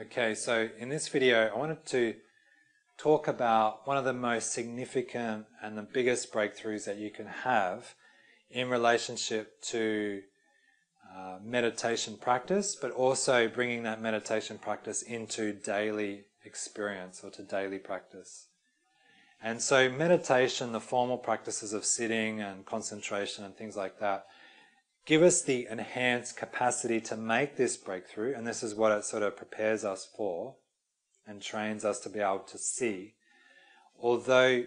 Okay, so in this video I wanted to talk about one of the most significant and the biggest breakthroughs that you can have in relationship to meditation practice, but also bringing that meditation practice into daily experience or to daily practice. And so meditation, the formal practices of sitting and concentration and things like that, give us the enhanced capacity to make this breakthrough, and this is what it sort of prepares us for and trains us to be able to see. Although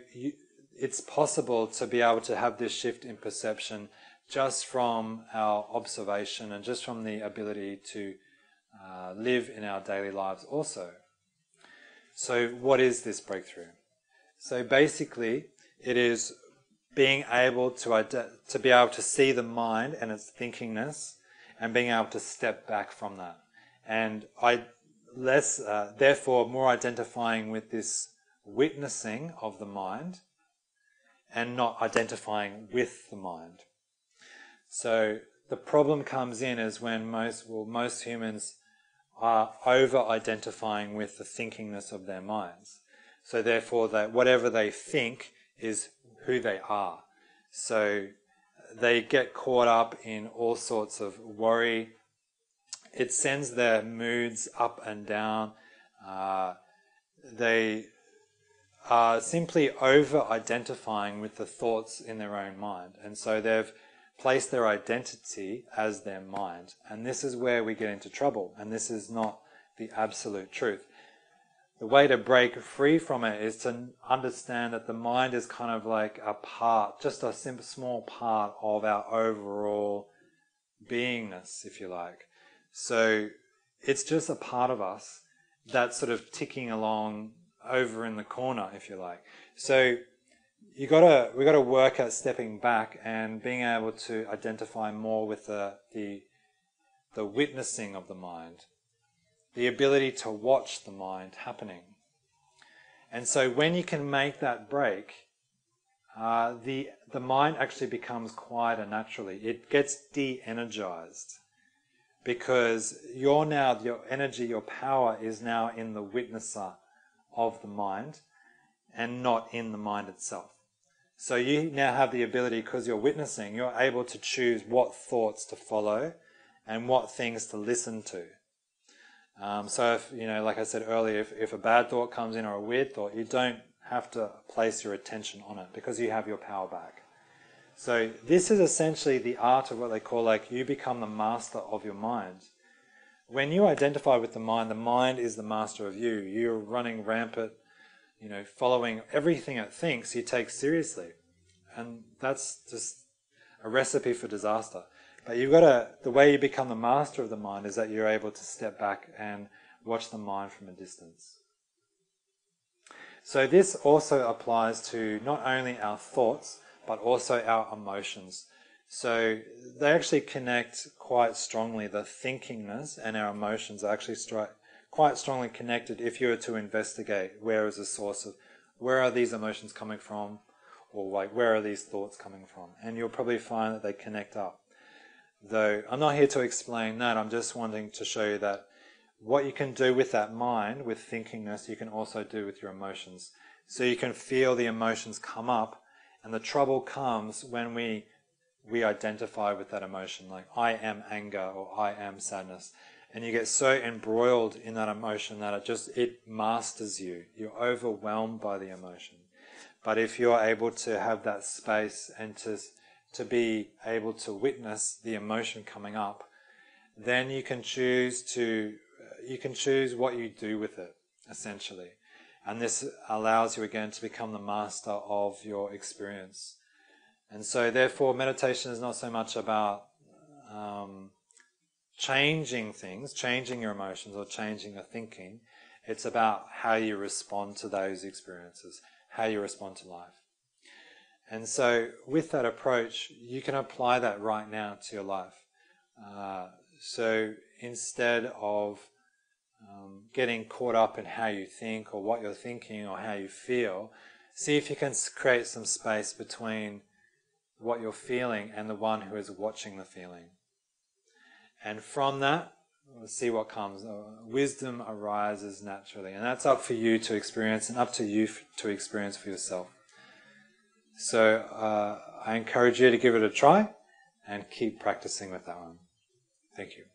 it's possible to be able to have this shift in perception just from our observation and just from the ability to live in our daily lives also. So what is this breakthrough? So basically it is being able to be able to see the mind and its thinkingness and being able to step back from that. And therefore more identifying with this witnessing of the mind and not identifying with the mind. So the problem comes in is when most humans are over-identifying with the thinkingness of their minds. So therefore that whatever they think is who they are. So they get caught up in all sorts of worry. It sends their moods up and down. They are simply over-identifying with the thoughts in their own mind. And so they've placed their identity as their mind. And this is where we get into trouble. And this is not the absolute truth. The way to break free from it is to understand that the mind is kind of like a part, just a simple, small part of our overall beingness, if you like. So it's just a part of us that's sort of ticking along over in the corner, if you like. So we got to work at stepping back and being able to identify more with the witnessing of the mind. The ability to watch the mind happening. And so when you can make that break, the mind actually becomes quieter naturally. It gets de-energized because your energy, your power is now in the witnesser of the mind and not in the mind itself. So you now have the ability, because you're witnessing, you're able to choose what thoughts to follow and what things to listen to. So if, like I said earlier, if a bad thought comes in or a weird thought, you don't have to place your attention on it because you have your power back. So this is essentially the art of what they call you become the master of your mind. When you identify with the mind is the master of you. You're running rampant, following everything it thinks you take seriously. And that's just a recipe for disaster. But the way you become the master of the mind is that you're able to step back and watch the mind from a distance. So this also applies to not only our thoughts, but also our emotions. So they actually connect quite strongly. The thinkingness and our emotions are actually quite strongly connected if you were to investigate where is the source of, where are these emotions coming from, or where are these thoughts coming from. And you'll probably find that they connect up. Though I'm not here to explain that, I'm just wanting to show you that what you can do with that mind, with thinkingness, you can also do with your emotions. So you can feel the emotions come up, and the trouble comes when we identify with that emotion, like I am anger or I am sadness. And you get so embroiled in that emotion that it masters you. You're overwhelmed by the emotion. But if you're able to have that space and to be able to witness the emotion coming up, then you can choose what you do with it, essentially. And this allows you again to become the master of your experience. And so therefore meditation is not so much about changing things, changing your emotions or changing your thinking. It's about how you respond to those experiences, how you respond to life. And so with that approach, you can apply that right now to your life. So instead of getting caught up in how you think or what you're thinking or how you feel, see if you can create some space between what you're feeling and the one who is watching the feeling. And from that, we'll see what comes. Wisdom arises naturally, and that's up for you to experience and up to you to experience for yourself. So I encourage you to give it a try and keep practicing with that one. Thank you.